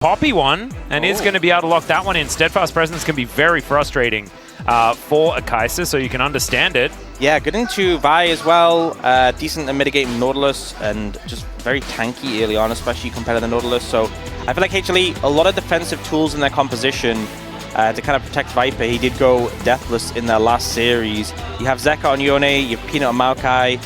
poppy one and is going to be able to lock that one in. Steadfast Presence can be very frustrating for a Kai'Sa, so you can understand it. Yeah, good into Vi as well. Decent at mitigating Nautilus and just very tanky early on, especially compared to the Nautilus. So I feel like HLE, a lot of defensive tools in their composition to kind of protect Viper. He did go deathless in their last series. You have Zeka on Yone, you have Peanut on Maokai.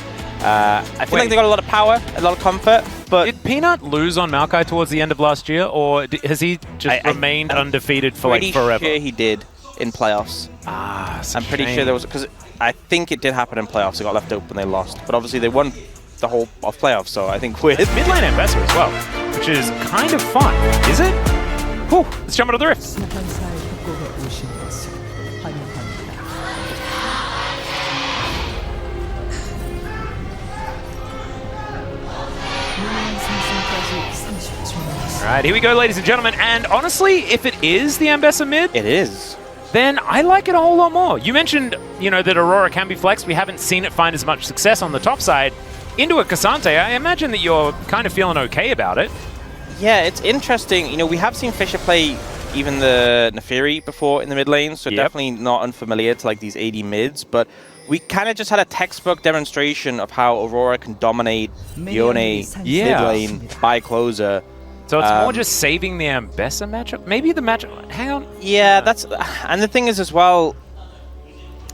I feel like they got a lot of power, a lot of comfort. But did Peanut lose on Maokai towards the end of last year, or has he just remained undefeated for like forever? I'm pretty sure he did in playoffs. I'm pretty sure there was, because I think it did happen in playoffs. It got left open, they lost. But obviously they won the whole of playoffs, so I think we're... It's mid lane ambassador as well, which is kind of fun. Is it? Whew, let's jump into the rift. Alright, here we go, ladies and gentlemen. And honestly, if it is the Ambessa mid... It is. Then I like it a whole lot more. You mentioned, you know, that Aurora can be flexed. We haven't seen it find as much success on the top side. Into a Cassante, I imagine that you're kind of feeling okay about it. Yeah, it's interesting. You know, we have seen Fisher play even the Neferi before in the mid lane, so definitely not unfamiliar to like these AD mids, but we kind of just had a textbook demonstration of how Aurora can dominate Yone mid lane by closer. So it's more just saving the Ambessa matchup? Maybe the matchup... Hang on. Yeah, that's... And the thing is as well,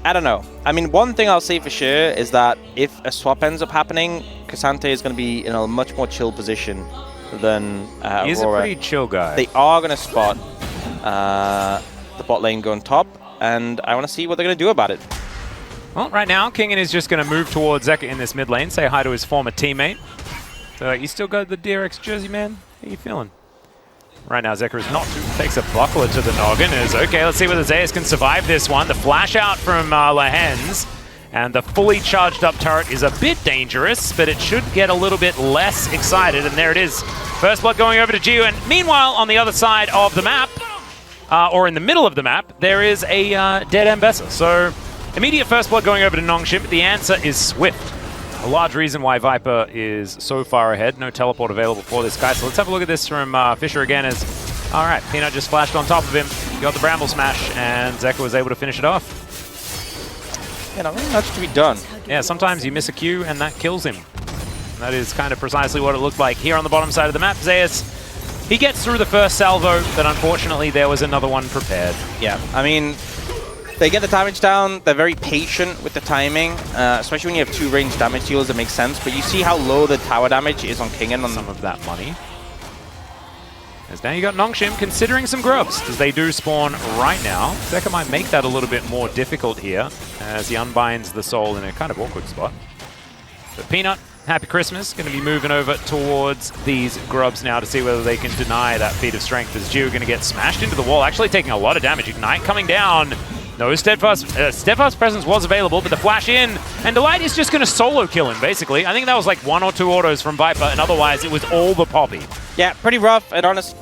I don't know. I mean, one thing I'll say for sure is that if a swap ends up happening, Cassante is going to be in a much more chill position than Aurora. He's a pretty chill guy. They are going to spot the bot lane going top, and I want to see what they're going to do about it. Well, right now, Kingen is just going to move towards Zeka in this mid lane, say hi to his former teammate. So, you still got the DRX jersey, man? How you feeling? Right now, Zeka is not takes a buckler to the noggin. Is okay, let's see whether Zeus can survive this one. The flash out from Lahens, and the fully charged up turret is a bit dangerous, but it should get a little bit less excited, and there it is. First blood going over to Gio, and meanwhile, on the other side of the map, or in the middle of the map, there is a dead Ambessa. So, immediate first blood going over to Nongshim, but the answer is swift. A large reason why Viper is so far ahead. No teleport available for this guy. So let's have a look at this from Fisher again as... Alright, Peanut just flashed on top of him. He got the Bramble Smash, and Zeka was able to finish it off. Yeah, not really much to be done. Yeah, sometimes you miss a Q and that kills him. And that is kind of precisely what it looked like here on the bottom side of the map. Zeus, he gets through the first salvo, but unfortunately there was another one prepared. Yeah, I mean... They get the damage down, they're very patient with the timing, especially when you have two ranged damage dealers, that makes sense, but you see how low the tower damage is on Kingen on some of that money. As now you got Nongshim considering some grubs, as they do spawn right now. Zeka might make that a little bit more difficult here, as he unbinds the soul in a kind of awkward spot. But Peanut, happy Christmas, going to be moving over towards these grubs now to see whether they can deny that feat of strength, as Gio going to get smashed into the wall, actually taking a lot of damage. Ignite coming down. No, Steadfast Presence was available, but the flash in, and Delight is just going to solo kill him, basically. I think that was like 1 or 2 autos from Viper, and otherwise it was all the Poppy. Yeah, pretty rough, and honest.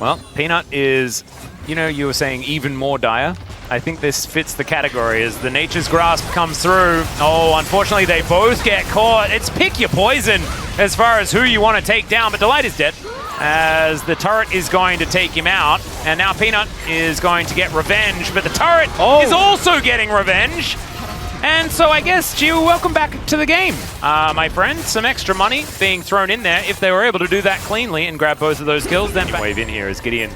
Well, Peanut is, you know, you were saying even more dire. I think this fits the category as the Nature's Grasp comes through. Oh, unfortunately, they both get caught. It's pick your poison as far as who you want to take down, but Delight is dead, as the turret is going to take him out. And now Peanut is going to get revenge, but the turret is also getting revenge. And so I guess, Gio, welcome back to the game, my friend. Some extra money being thrown in there. If they were able to do that cleanly and grab both of those kills, then wave in here as Gideon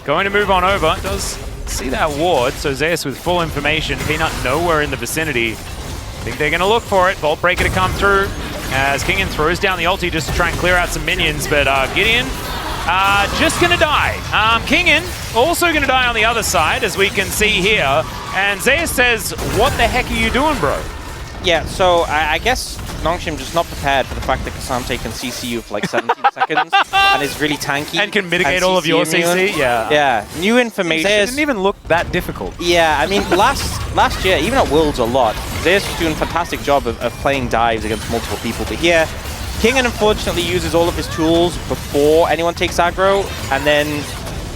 going to move on over. Does see that ward, so Zeus with full information. Peanut nowhere in the vicinity. I think they're going to look for it. Bolt Breaker to come through as Kingen throws down the ulti just to try and clear out some minions, but Gideon just going to die. Kingen also going to die on the other side, as we can see here. And Zeus says, what the heck are you doing, bro? Yeah, so I guess Nongshim just not prepared for the fact that Cassante can CC you for like 17 seconds and is really tanky. And can mitigate all of your CC? Yeah. Yeah, new information. It didn't even look that difficult. Yeah, I mean, last year, even at Worlds a lot, Zeus was doing a fantastic job of playing dives against multiple people. But here, Kingen unfortunately uses all of his tools before anyone takes aggro, and then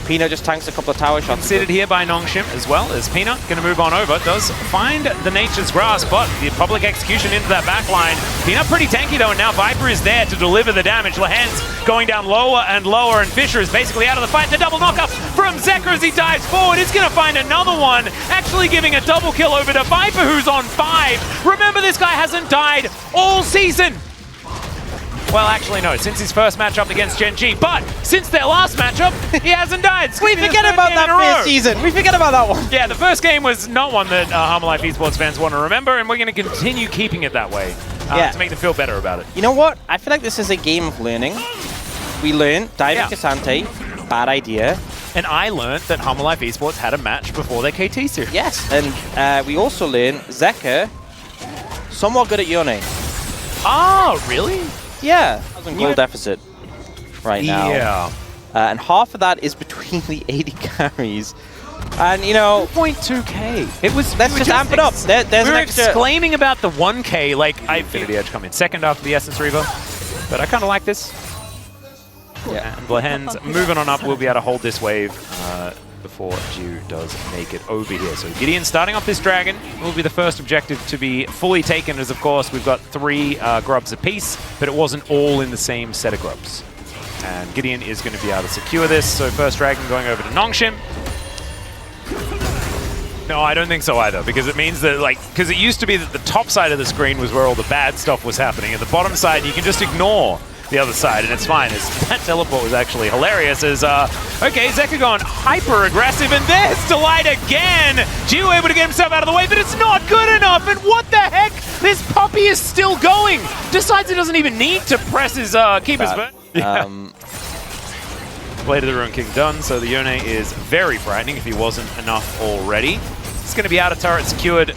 Peanut just tanks a couple of tower shots. Considered here by Nongshim as well as Peanut. Going to move on over. Does find the Nature's Grasp, but the public execution into that back line. Peanut pretty tanky though, and now Viper is there to deliver the damage. Lehen's going down lower and lower, and Fisher is basically out of the fight. The double knockup from Zeka as he dives forward. He's going to find another one, actually giving a double kill over to Viper, who's on 5. Remember, this guy hasn't died all season. Well, actually, no, since his first matchup against Gen G, but since their last matchup, he hasn't died. We forget about that first season. We forget about that one. Yeah, the first game was not one that HANWHA Life esports fans want to remember, and we're going to continue keeping it that way to make them feel better about it. You know what? I feel like this is a game of learning. We learned diving Cassante, bad idea. And I learned that HANWHA Life esports had a match before their KT series. Yes, and we also learned Zeka, somewhat good at Yone. Oh, really? Yeah, goal deficit right now. Yeah. And half of that is between the 80 carries. And, you know... 2.2k. It was... Let's just amp it up. There's we were an extra... exclaiming about the 1k, like, Infinity Edge coming second after the Essence Reaver. But I kind of like this. Yeah. And Lehen's moving on up. We'll be able to hold this wave before Jew does make it over here. So Gideon starting off this dragon will be the first objective to be fully taken, as of course we've got 3 grubs apiece, but it wasn't all in the same set of grubs. And Gideon is going to be able to secure this. So first dragon going over to Nongshim. No, I don't think so either, because it means that, like, because it used to be that the top side of the screen was where all the bad stuff was happening, and the bottom side you can just ignore the other side, and it's fine. That teleport was actually hilarious as, okay, Zeka going hyper-aggressive, and there's Delight again! Gio able to get himself out of the way, but it's not good enough, and what the heck? This puppy is still going! Decides he doesn't even need to press his, keep his... Blade of the Ruin King done, so the Yone is very frightening if he wasn't enough already. It's going to be out of turret secured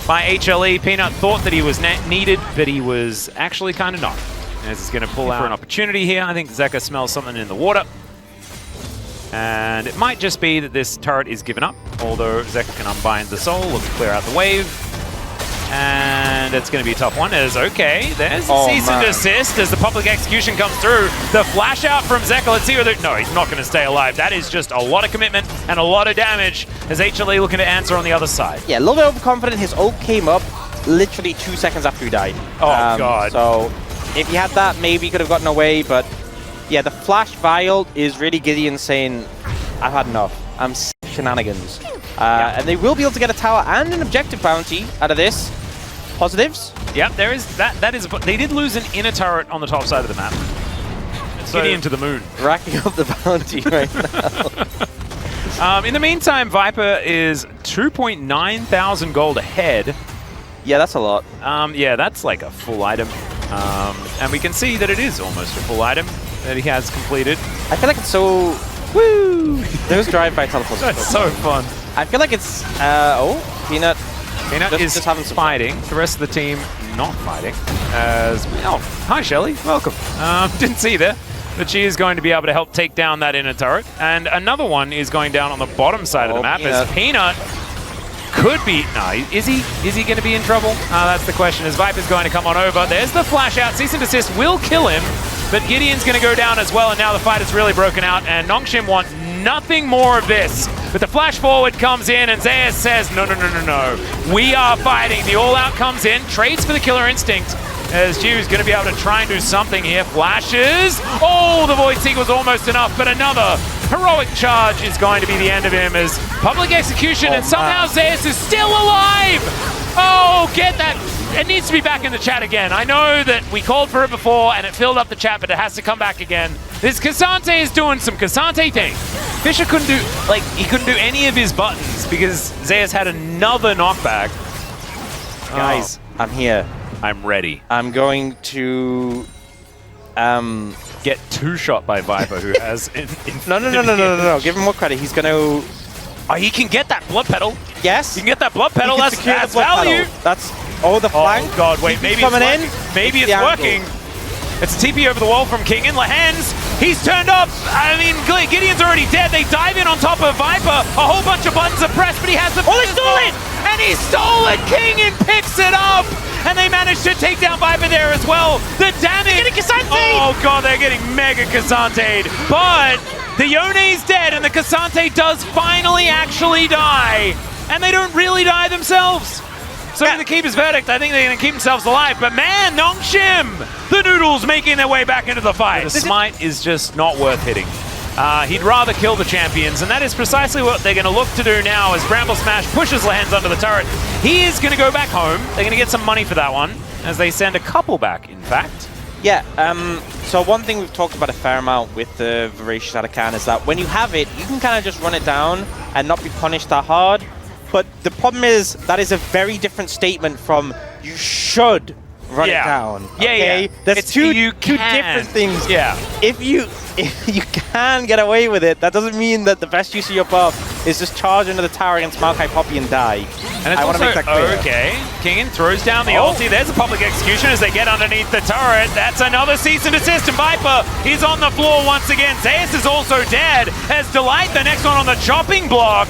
by HLE. Peanut thought that he was needed, but he was actually kind of not. As he's going to pull out an opportunity here. I think Zeka smells something in the water. And it might just be that this turret is given up, although Zeka can unbind the soul, look to clear out the wave. And it's going to be a tough one. As okay, there's a cease and desist as the public execution comes through. The flash out from Zeka. Let's see whether... No, he's not going to stay alive. That is just a lot of commitment and a lot of damage as HLE looking to answer on the other side. Yeah, a little bit overconfident. His ult came up literally 2 seconds after he died. Oh, God. So if he had that, maybe he could have gotten away. But yeah, the flash vial is really Gideon saying, I've had enough. I'm sick of shenanigans. And they will be able to get a tower and an objective bounty out of this. Positives? Yep, there is that. That is. They did lose an inner turret on the top side of the map. So Gideon to the moon. Racking up the bounty right now. In the meantime, Viper is 2,900 gold ahead. Yeah, that's a lot. Yeah, that's like a full item. And we can see that it is almost a full item that he has completed. I feel like it's so... Woo! Those drive-by teleports. That's so fun. I feel like it's... Peanut is fighting. The rest of the team not fighting. Oh, hi Shelly, welcome. Didn't see you there. But she is going to be able to help take down that inner turret. And another one is going down on the bottom side of the map as Peanut could be... No, is he going to be in trouble? That's the question as Viper's going to come on over. There's the flash out. Cease and desist will kill him. But Gideon's going to go down as well, and now the fight is really broken out, and Nongshim want nothing more of this. But the flash forward comes in, and ZEUS says, no, no, no, no, no. We are fighting. The all-out comes in, trades for the killer instinct, as Jew's going to be able to try and do something here. Flashes. Oh, the Void Seek was almost enough, but another heroic charge is going to be the end of him as public execution, and somehow ZEUS is still alive. Oh, get that. It needs to be back in the chat again. I know that we called for it before and it filled up the chat, but it has to come back again. This Cassante is doing some Cassante things. Fisher couldn't do, like, he couldn't do any of his buttons because ZEUS had another knockback. Guys, I'm here. I'm ready. I'm going to get two-shot by Viper, who has... No. Give him more credit. He's going to... Oh, he can get that blood pedal. Yes. He can get that blood pedal. That's value. Pedal. That's... Oh, the flank. Oh, God, wait. Maybe coming it's in. Maybe it's working. It's a TP over the wall from King in Lehen's. He's turned up. I mean, Gideon's already dead. They dive in on top of Viper. A whole bunch of buttons are pressed, but he has the... Oh, he stole it! And he stole it! King and picks it up! And they managed to take down Viper there as well. The damage... They're getting Cassante! Oh, God, they're getting mega Cassante. But The Yone's dead, and the Cassante does finally actually die. And they don't really die themselves. So the Keeper's verdict, I think they're going to keep themselves alive. But man, Nongshim, the Noodles making their way back into the fight. The smite is just not worth hitting. He'd rather kill the champions, and that is precisely what they're going to look to do now as Bramble Smash pushes Lehens under the turret. He is going to go back home. They're going to get some money for that one, as they send a couple back, in fact. Yeah, so one thing we've talked about a fair amount with the Voracious Atacan is that when you have it, you can kind of just run it down and not be punished that hard. But the problem is, that is a very different statement from you should run it down. Okay? There's two different things. Yeah. If you can get away with it, that doesn't mean that the best use of your buff is just charge into the tower against Maokai Poppy and die. And it's I want to make that clear. Okay, Kingen throws down the ulti. There's a public execution as they get underneath the turret. That's another cease and desist, and Viper is on the floor once again. ZEUS is also dead as Delight, the next one on the chopping block.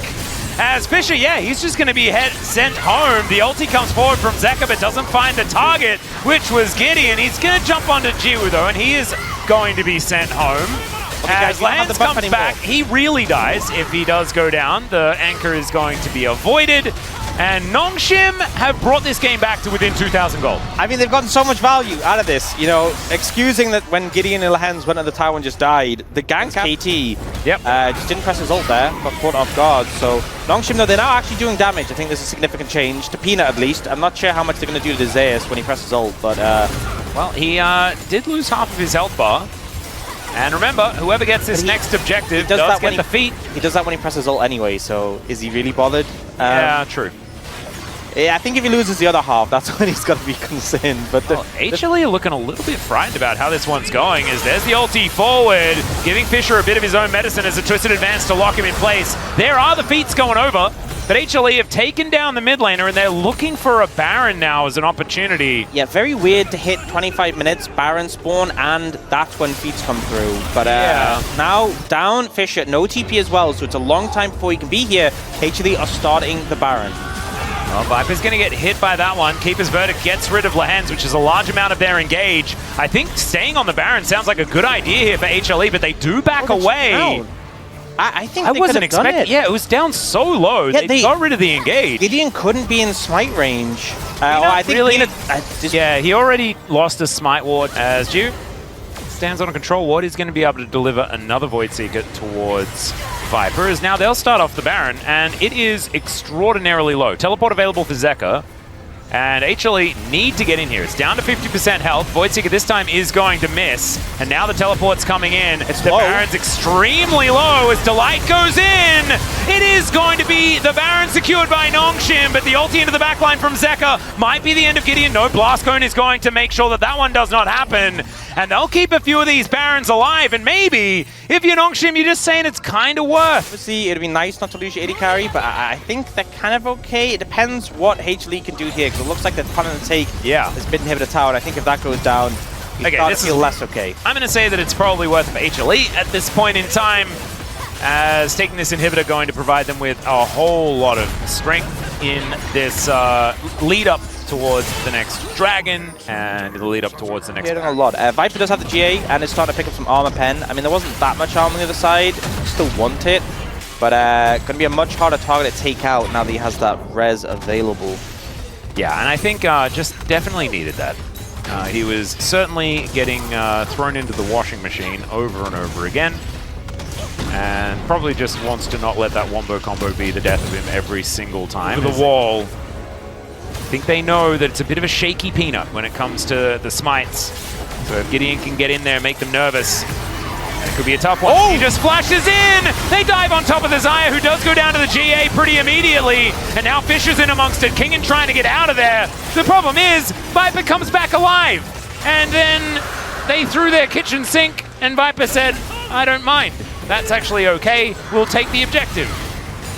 As Fisher, he's just going to be sent home. The ulti comes forward from Zeka, but doesn't find the target, which was Gideon. He's going to jump onto Jiwoo, though, and he is going to be sent home. As Lance comes back, he really dies if he does go down. The anchor is going to be avoided. And Nongshim have brought this game back to within 2,000 gold. I mean, they've gotten so much value out of this. You know, excusing that when Gideon and Lehens went at the tower and just died, the gank KT just didn't press his ult there, got caught off guard. So Nongshim, though, they're now actually doing damage. I think there's a significant change to Peanut, at least. I'm not sure how much they're going to do to ZEUS when he presses ult, but... well, he did lose half of his health bar. And remember, whoever gets this next objective does get the feat. He does that when he presses ult anyway, so is he really bothered? Yeah, true. Yeah, I think if he loses the other half, that's when he's got to be concerned. But HLE are looking a little bit frightened about how this one's going, as there's the ulti forward, giving Fisher a bit of his own medicine as a twisted advance to lock him in place. There are the feats going over, but HLE have taken down the mid laner, and they're looking for a Baron now as an opportunity. Yeah, very weird to hit 25 minutes, Baron spawn, and that's when feats come through. But now down Fisher, no TP as well, so it's a long time before he can be here. HLE are starting the Baron. Well, Viper's going to get hit by that one. Keeper's verdict gets rid of Lehens, which is a large amount of their engage. I think staying on the Baron sounds like a good idea here for HLE, but they do back away. I think I they wasn't could have done expecting. it. Yeah, it was down so low. Yeah, they got rid of the engage. Gideon couldn't be in smite range. I think really, yeah, he already lost a smite ward as Jiwoo stands on a control ward. He's going to be able to deliver another Void Seeker towards Viper, as now they'll start off the Baron, and it is extraordinarily low. Teleport available for Zeka, and HLE need to get in here. It's down to 50% health. Void Seeker this time is going to miss, and now the teleport's coming in. It's the low. Baron's extremely low as Delight goes in. It is going to be the Baron secured by Nongshim, but the ulti into the backline from Zeka might be the end of Gideon. No, Blast Cone is going to make sure that that one does not happen, and they'll keep a few of these Barons alive, and maybe if you're Nongshim, you're just saying it's kind of worth. Obviously, it'd be nice not to lose your AD carry, but I think they're kind of okay. It depends what HLE can do here, because it looks like they're planning to take this mid inhibitor tower, and I think if that goes down, you start to feel less okay. I'm going to say that it's probably worth it for HLE at this point in time, as taking this inhibitor going to provide them with a whole lot of strength in this lead up towards the next dragon, and the lead up towards the next a lot. Viper does have the GA, and it's starting to pick up some armor pen. I mean, there wasn't that much armor on the other side. Still want it, but going to be a much harder target to take out now that he has that res available. Yeah, and I think just definitely needed that. He was certainly getting thrown into the washing machine over and over again, and probably just wants to not let that wombo combo be the death of him every single time. The wall. I think they know that it's a bit of a shaky peanut when it comes to the smites. So if Gideon can get in there and make them nervous, it could be a tough one. Oh! He just flashes in! They dive on top of the Xayah, who does go down to the GA pretty immediately. And now Fisher's in amongst it. Kingen trying to get out of there. The problem is, Viper comes back alive. And then they threw their kitchen sink, and Viper said, I don't mind. That's actually okay. We'll take the objective.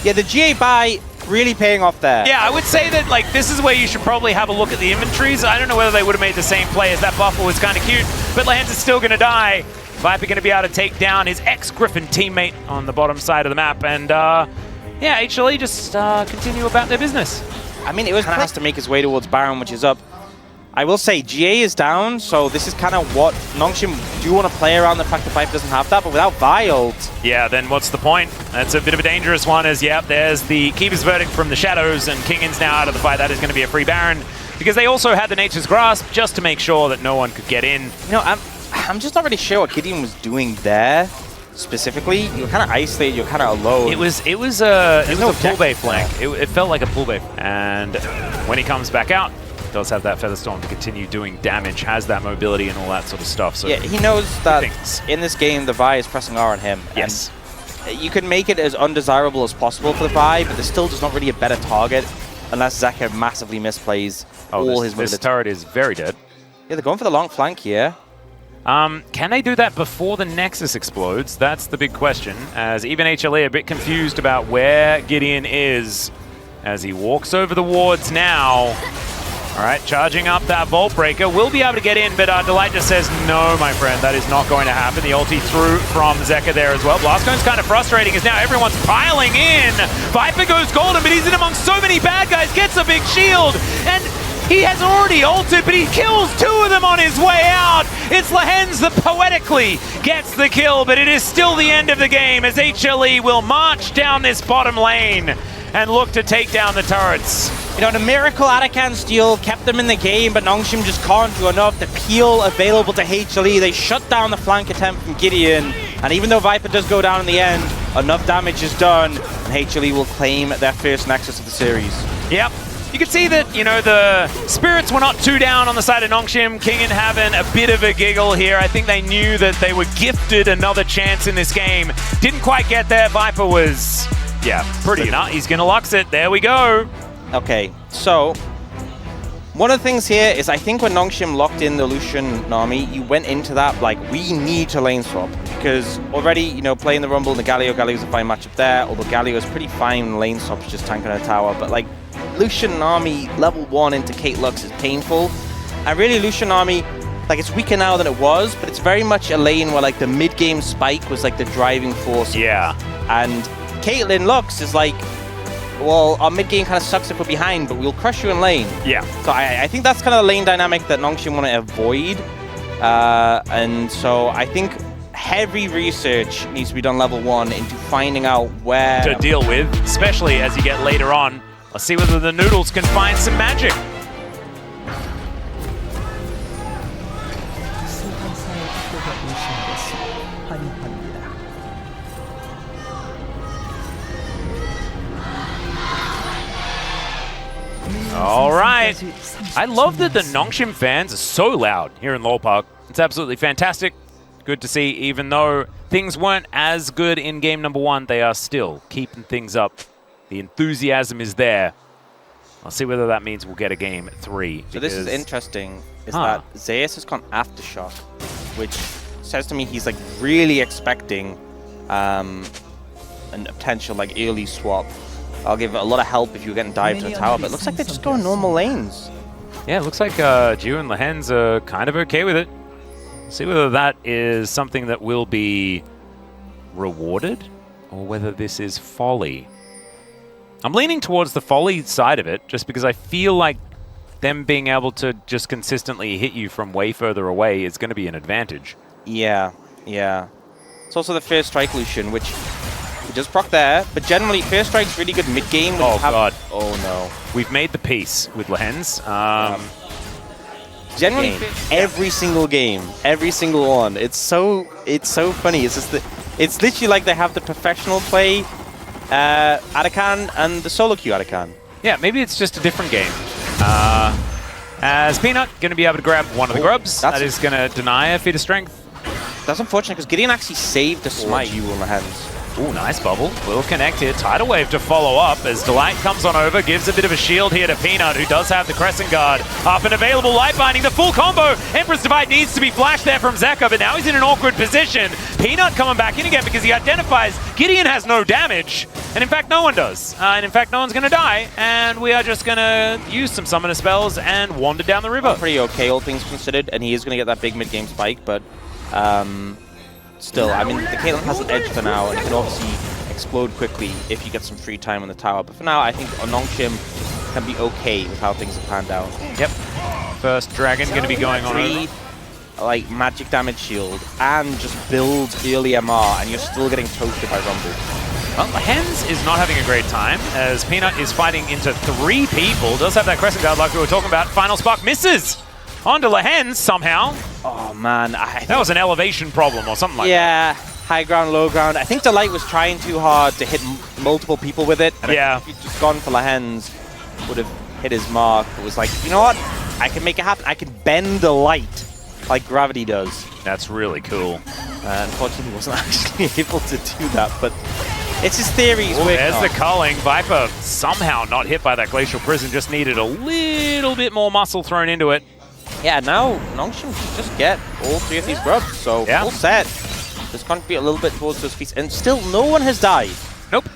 Yeah, the GA buy really paying off there. Yeah, I would say that like this is where you should probably have a look at the inventories. I don't know whether they would have made the same play, as that buffer was kind of cute, but Lance is still going to die. Viper going to be able to take down his ex-Griffin teammate on the bottom side of the map, and yeah, HLE just continue about their business. I mean, it was has to make his way towards Baron, which is up. I will say, GA is down, so this is kind of what Nongshim do want to play around the fact that Viper doesn't have that, but without Vi ult. Yeah, then what's the point? That's a bit of a dangerous one as, yep, there's the Keeper's Verdict from the Shadows, and Kingin's now out of the fight. That is going to be a free Baron, because they also had the Nature's Grasp just to make sure that no one could get in. You know, I'm just not really sure what Gideon was doing there. Specifically, you were kind of isolated, you're kind of alone. It was a pull bay flank. It felt like a pull bay. And when he comes back out, does have that Featherstorm to continue doing damage, has that mobility and all that sort of stuff. So yeah, he knows that in this game, the Vi is pressing R on him. Yes. And you can make it as undesirable as possible for the Vi, but there's still just not really a better target unless Zeka massively misplays all his mobility. This turret is very dead. Yeah, they're going for the long flank here. Can they do that before the Nexus explodes? That's the big question, as even HLE a bit confused about where Gideon is as he walks over the wards now. All right, charging up that Vault Breaker. Will be able to get in, but Delight just says, no, my friend, that is not going to happen. The ulti through from Zeka there as well. Blastcone's kind of frustrating as now everyone's piling in. Viper goes golden, but he's in amongst so many bad guys, gets a big shield, and he has already ulted, but he kills 2 of them on his way out. It's Lehens that poetically gets the kill, but it is still the end of the game as HLE will march down this bottom lane and look to take down the turrets. You know, the miracle Arakan steal kept them in the game, but Nongshim just can't do enough. The peel available to HLE, they shut down the flank attempt from Gideon, and even though Viper does go down in the end, enough damage is done, and HLE will claim their first Nexus of the series. Yep. You can see that, you know, the spirits were not too down on the side of Nongshim. Kingin having a bit of a giggle here. I think they knew that they were gifted another chance in this game. Didn't quite get there. Viper was, yeah, pretty enough. He's going to Lux it. There we go. Okay, so one of the things here is I think when Nongshim locked in the Lucian army, you went into that like, we need to lane swap. Because already, you know, playing the Rumble and the Galio's a fine matchup there, although Galio is pretty fine in lane swaps, just tanking a tower. But like, Lucian army level 1 into Kate Lux is painful. And really, Lucian army, like, it's weaker now than it was, but it's very much a lane where like the mid-game spike was like the driving force. Yeah. And Caitlyn Lux is like, well, our mid-game kind of sucks if we're behind, but we'll crush you in lane. Yeah. So I think that's kind of the lane dynamic that Nongshim want to avoid. And so I think heavy research needs to be done level 1 into finding out where to deal with, especially as you get later on. Let's see whether the Noodles can find some magic. All right. I love that the Nongshim fans are so loud here in LoL Park. It's absolutely fantastic. Good to see, even though things weren't as good in game number 1, they are still keeping things up. The enthusiasm is there. I'll see whether that means we'll get a game 3. So this is interesting, is that Zeus has gone Aftershock, which says to me he's like really expecting a potential like early swap. I'll give it a lot of help if you're getting dived to the tower, but it looks like they're just going normal lanes. Yeah, it looks like Ju and Lehens are kind of okay with it. See whether that is something that will be rewarded or whether this is folly. I'm leaning towards the folly side of it just because I feel like them being able to just consistently hit you from way further away is going to be an advantage. Yeah, yeah. It's also the first strike Lucian, which he does proc there, but generally first strike's really good mid-game. Oh, God. Oh, no. We've made the peace with Lehens. Generally, every single game, every single one. It's so funny. It's just it's literally like they have the professional play Arakan and the solo queue Arakan. Yeah, maybe it's just a different game. As Peanut going to be able to grab one of the grubs. That is going to deny a feat of strength. That's unfortunate because Gideon actually saved the smite you on the hands. Ooh, nice bubble. Will connect here. Tidal Wave to follow up as Delight comes on over, gives a bit of a shield here to Peanut, who does have the Crescent Guard. Up and available, Light Binding, the full combo. Empress Divide needs to be flashed there from Zeka, but now he's in an awkward position. Peanut coming back in again because he identifies Gideon has no damage. And in fact, no one does. And in fact, no one's going to die. And we are just going to use some summoner spells and wander down the river. Pretty okay, all things considered. And he is going to get that big mid-game spike, but still, I mean, the Caitlyn has an edge for now, and it can obviously explode quickly if you get some free time on the tower. But for now, I think Nongshim can be okay with how things have panned out. Yep. First dragon going to be going on. Three, like, magic damage shield and just build early MR, and you're still getting toasted by Rumble. Well, the Hens is not having a great time as Peanut is fighting into 3 people. Does have that Crescent Guard like we were talking about. Final Spark misses onto Lehens somehow. Oh man, that was an elevation problem or something like that. Yeah, high ground, low ground. I think Delight was trying too hard to hit multiple people with it. And yeah. if he'd just gone for Lehens, would have hit his mark. It was like, you know what? I can make it happen. I can bend the light like gravity does. That's really cool. Unfortunately, he wasn't actually able to do that, but it's his theories. There's the culling. Viper somehow not hit by that Glacial Prison, just needed a little bit more muscle thrown into it. Yeah, now Nongshim can just get all 3 of these grubs, so full set. Just contribute a little bit towards those feats, and still no one has died. Nope.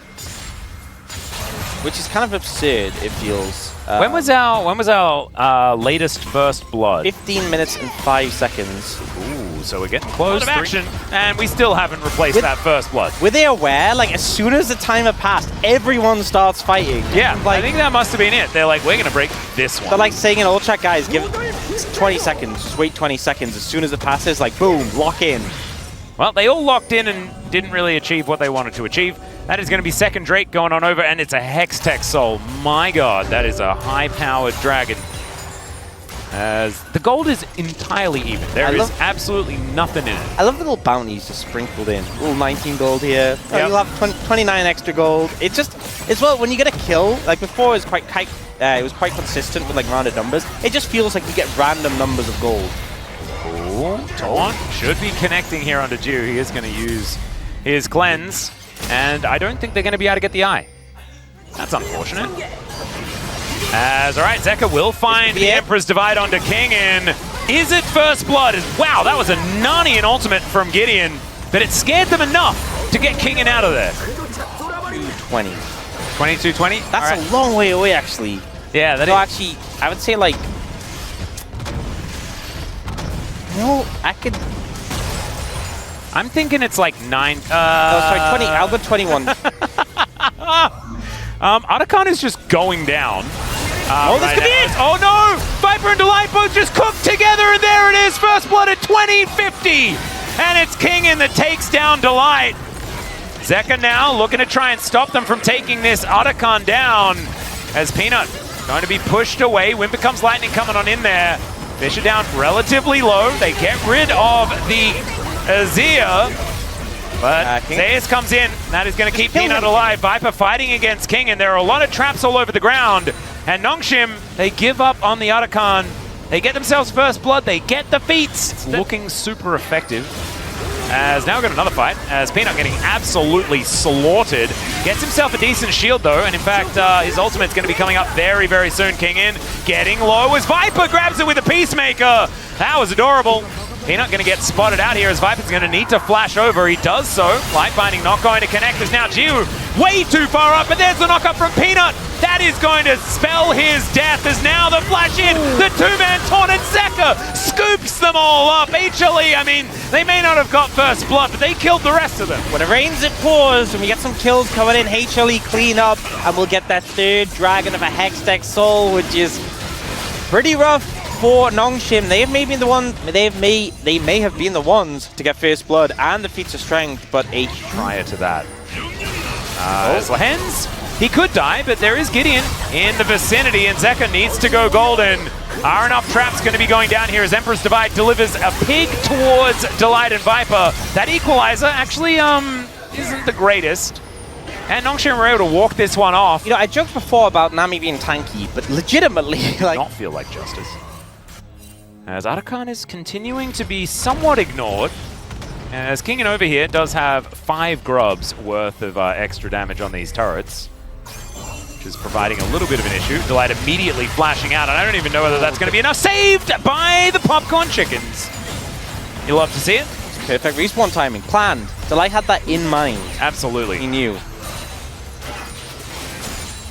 Which is kind of absurd, it feels. When was our latest first blood? 15 minutes and 5 seconds. Ooh, so we're getting close to action, and we still haven't replaced that first blood. Were they aware? Like, as soon as the timer passed, everyone starts fighting. Yeah, like, I think that must have been it. They're like, we're going to break this one. They're like saying in all chat, guys, give it 20 seconds. Just wait 20 seconds. As soon as it passes, like, boom, lock in. Well, they all locked in and didn't really achieve what they wanted to achieve. That is going to be second Drake going on over, and it's a Hextech Soul. My god, that is a high-powered dragon. As the gold is entirely even. There is absolutely nothing in it. I love the little bounties just sprinkled in. Little 19 gold here. Yep. You'll have 29 extra gold. It's just, as well, when you get a kill, like before it was quite consistent with like rounded numbers. It just feels like you get random numbers of gold. Taunt should be connecting here onto Dew. He is going to use his cleanse, and I don't think they're going to be able to get the eye. That's unfortunate. As, all right, Zeka will find the Emperor's Divide onto King, and is it first blood? Wow, that was a Narnian ultimate from Gideon, but it scared them enough to get King in out of there. 20. 22-20? That's a long way away, actually. Yeah, that is. Actually, I would say, like, no, I could. I'm thinking it's like 9. Oh, sorry, 20. I'll go 21. Otacon is just going down. Oh, this could be it! Oh no! Viper and Delight both just cooked together, and there it is! First blood at 20-50! And it's King that takes down Delight. Zeka now looking to try and stop them from taking this Otacon down. As Peanut going to be pushed away. Wind becomes lightning coming on in there. Fish are down relatively low. They get rid of the Azir. But ZEUS comes in. That is going to keep Peanut alive. Viper fighting against King, and there are a lot of traps all over the ground. And Nongshim, they give up on the Otacon. They get themselves first blood. They get the feats. It's looking super effective. As now we've got another fight, as Peanut getting absolutely slaughtered. Gets himself a decent shield though, and in fact his ultimate's going to be coming up very, very soon. King in, getting low as Viper grabs it with a Peacemaker. That was adorable. Peanut going to get spotted out here as Viper's going to need to flash over. He does so. Light Binding not going to connect as now Gio way too far up, but there's the knock up from Peanut. That is going to spell his death as now the flash in, the 2-man taunt, and Zeka scoops them all up. HLE, I mean, they may not have got first blood, but they killed the rest of them. When it rains, it pours. When we get some kills coming in, HLE clean up, and we'll get that third dragon of a Hextech Soul, which is pretty rough for Nongshim. They may have been the ones to get first blood and the feats of strength, but prior to that. As Lehens, he could die, but there is Gideon in the vicinity, and Zeka needs to go golden. Are enough traps going to be going down here as Emperor's Divide delivers a pig towards Delight and Viper. That equalizer actually isn't the greatest. And Nongshim were able to walk this one off. You know, I joked before about Nami being tanky, but legitimately, like, not feel like justice. As Otacon is continuing to be somewhat ignored. As King over here does have 5 grubs worth of extra damage on these turrets, which is providing a little bit of an issue. Delight immediately flashing out, and I don't even know whether that's going to be enough. Saved by the Popcorn Chickens. You love to see it. It's perfect respawn timing, planned. Delight had that in mind. Absolutely. He knew.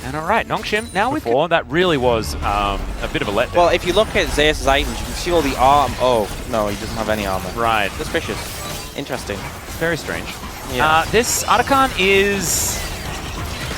And all right, Nongshim, now with that really was a bit of a letdown. Well, if you look at ZEUS' items, you can see all the armor. Oh, no, he doesn't have any armor. Right. Suspicious. Interesting. Very strange. Yeah. This Otacon is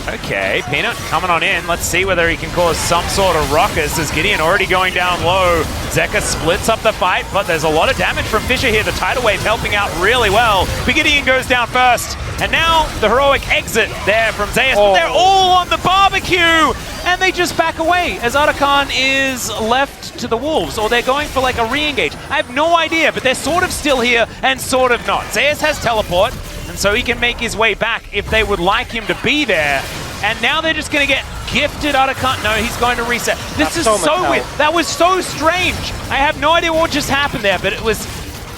Okay, Peanut coming on in. Let's see whether he can cause some sort of ruckus as Gideon already going down low. Zeka splits up the fight, but there's a lot of damage from Fisher here. The tidal wave helping out really well. But Gideon goes down first. And now the heroic exit there from ZEUS. But they're all on the barbecue! And they just back away as Arakan is left to the wolves. Or they're going for like a re-engage. I have no idea, but they're sort of still here and sort of not. ZEUS has teleport, and so he can make his way back if they would like him to be there. And now they're just going to get gifted Arakan. No, he's going to reset. This is so weird. That was so strange. I have no idea what just happened there, but it was,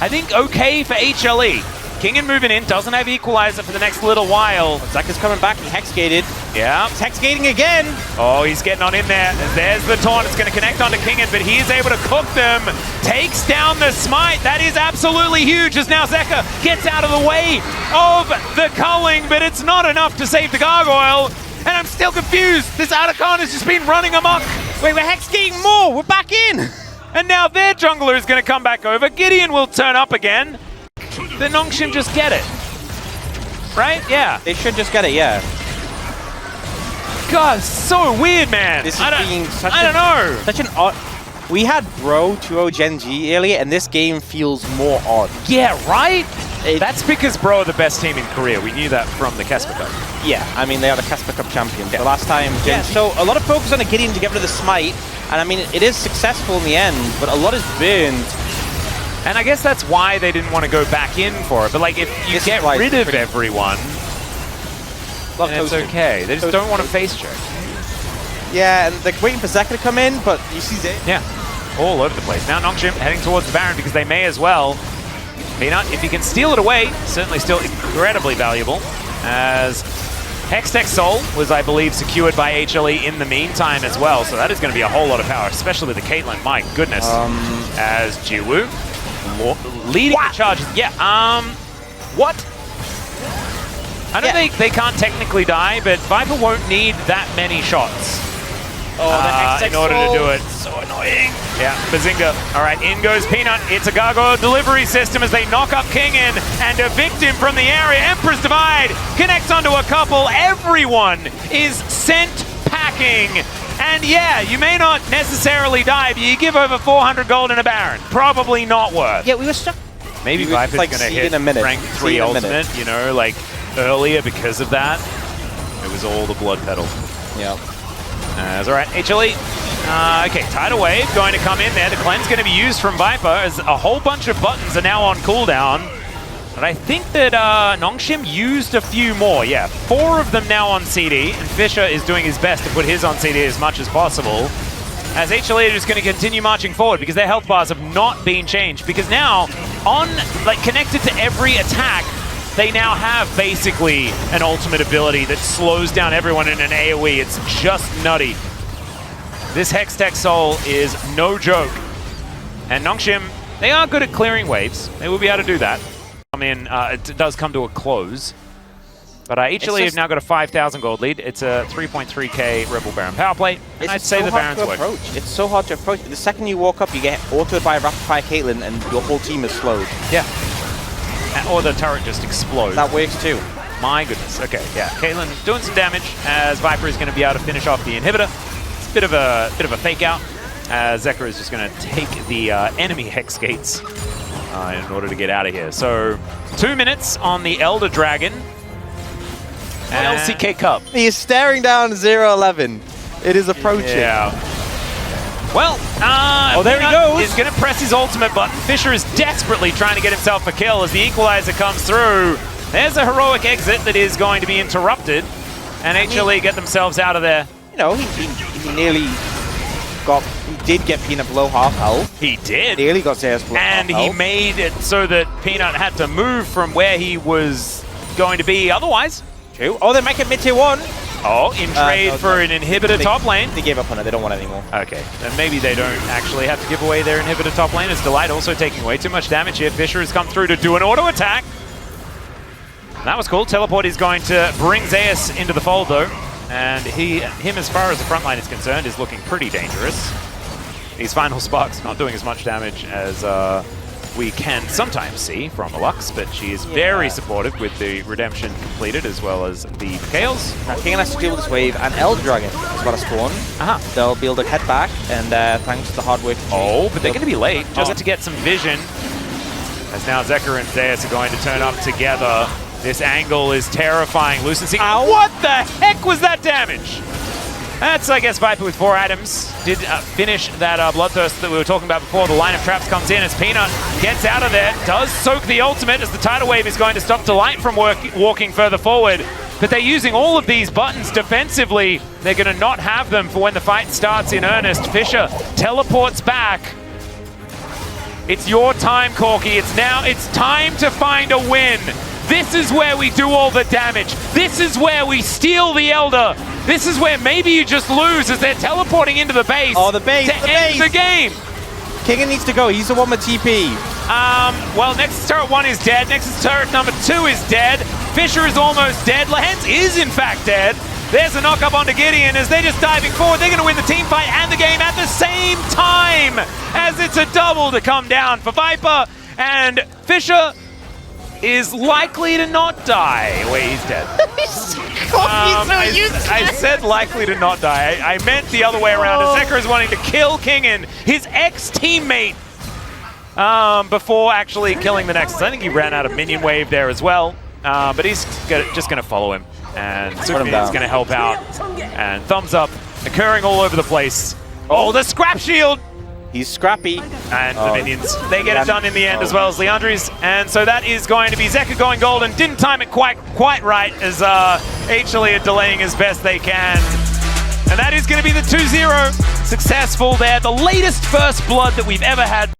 I think, okay for HLE. Kingen moving in, doesn't have Equalizer for the next little while. Zeka's coming back, he hex-gated. Yeah. He's hex-gating again. Oh, he's getting on in there. There's the taunt, it's going to connect onto Kingen, but he is able to cook them. Takes down the smite, that is absolutely huge as now Zeka gets out of the way of the culling, but it's not enough to save the gargoyle. And I'm still confused, this Arakan has just been running amok. Wait, we're hex-gating more, we're back in. And now their jungler is going to come back over. Gideon will turn up again. The Nongshim just get it. Right? Yeah. They should just get it, yeah. God, so weird, man. This is being such I don't know. Such an odd... We had Bro 2-0 Gen G earlier, and this game feels more odd. Yeah, right? That's because Bro are the best team in Korea. We knew that from the Casper Cup. Yeah, I mean, they are the Casper Cup champions. Yeah. The last time... So a lot of focus on the Gideon to get rid of the smite, and I mean, it is successful in the end, but a lot is burned. And I guess that's why they didn't want to go back in for it. But like, if you get rid of everyone, then it's okay. They just don't want to face check. Yeah, and they're waiting for Zeka to come in, but you see it. Yeah, all over the place. Now Nongshim heading towards the Baron because they may as well. Peanut, if he can steal it away, certainly still incredibly valuable. As Hextech Soul was, I believe, secured by HLE in the meantime as well. So that is going to be a whole lot of power, especially with the Caitlyn. My goodness. As Jiwoo leading the charges. Yeah, what? I don't think they can't technically die, but Viper won't need that many shots in order to do it. So annoying. Yeah, Bazinga. All right, in goes Peanut. It's a gargoyle delivery system as they knock up Kingen and evict him from the area. Emperor's Divide connects onto a couple. Everyone is sent packing. And yeah, you may not necessarily die, but you give over 400 gold in a Baron. Probably not worth. Yeah, we were stuck. Maybe Viper's going to hit rank 3 ultimate, you know, like earlier because of that. It was all the blood pedal. Yeah. That's all right. HLE. Okay, Tidal Wave going to come in there. The cleanse going to be used from Viper as a whole bunch of buttons are now on cooldown. But I think that Nongshim used a few more. Yeah, 4 of them now on CD, and Fisher is doing his best to put his on CD as much as possible. As HLE are just going to continue marching forward because their health bars have not been changed. Because now, connected to every attack, they now have basically an ultimate ability that slows down everyone in an AoE. It's just nutty. This Hextech Soul is no joke. And Nongshim, they are good at clearing waves. They will be able to do that. I mean, it does come to a close. But HLE have now got a 5,000 gold lead. It's a 3.3k Rebel Baron power play. And I'd say the Baron's work. It's so hard to approach. The second you walk up, you get autoed by a rapid fire Caitlyn, and your whole team is slowed. Yeah. Or the turret just explodes. That works too. My goodness. Okay, yeah. Caitlyn doing some damage as Viper is going to be able to finish off the inhibitor. It's a bit of a fake out. Zeka is just going to take the enemy Hex Gates in order to get out of here. So 2 minutes on the Elder Dragon. And LCK Cup. He is staring down 0-11. It is approaching. Yeah. Well, there he goes. He's going to press his ultimate button. Fisher is desperately trying to get himself a kill as the equalizer comes through. There's a heroic exit that is going to be interrupted. And HLE get themselves out of there. You know, he nearly got... He did get Peanut below half health. He did. Nearly got ZEUS below half health. And he made it so that Peanut had to move from where he was going to be otherwise. True. Oh, they make it mid-tier 1. Oh, in trade for an inhibitor top lane. They gave up on it. They don't want it anymore. Okay. Then maybe they don't actually have to give away their inhibitor top lane. As Delight also taking way too much damage here. Fisher has come through to do an auto attack. That was cool. Teleport is going to bring ZEUS into the fold though. And him, as far as the front line is concerned, is looking pretty dangerous. These final sparks not doing as much damage as we can sometimes see from Lux, but she is very supportive with the redemption completed as well as the Chaos. Now King has to deal with this wave, and Elder Dragon is about to spawn. They'll be able to head back, and thanks to the hard work. Oh, but they're going to be late just to get some vision. As now Zekka and Zeus are going to turn up together. This angle is terrifying. Lucency. What the heck was that damage? That's, I guess, Viper with 4 items. Did finish that Bloodthirst that we were talking about before. The line of traps comes in as Peanut gets out of there. Does soak the ultimate as the tidal wave is going to stop Delight from walking further forward. But they're using all of these buttons defensively. They're going to not have them for when the fight starts in earnest. Fisher teleports back. It's your time, Corky. It's time to find a win. This is where we do all the damage. This is where we steal the Elder. This is where maybe you just lose as they're teleporting into the base. Oh, the base, to end the game. King needs to go. He's the one with TP. Well, Nexus Turret 1 is dead. Nexus Turret number 2 is dead. Fisher is almost dead. Lehens is, in fact, dead. There's a knock-up onto Gideon as they're just diving forward. They're going to win the team fight and the game at the same time as it's a double to come down for Viper. And Fisher is likely to not die. Wait, he's dead. I said likely to not die. I meant the other way around. Zekka is wanting to kill Kingen, his ex-teammate, before actually killing the Nexus. I think he ran out of minion wave there as well, but he's just going to follow him. And Sukmi is going to help out. And thumbs up occurring all over the place. Oh, the scrap shield! He's scrappy. And the minions, they get it done in the end as well as Leandri's. And so that is going to be Zekka going golden. Didn't time it quite right as HLE are delaying as best they can. And that is going to be the 2-0 successful there. The latest first blood that we've ever had.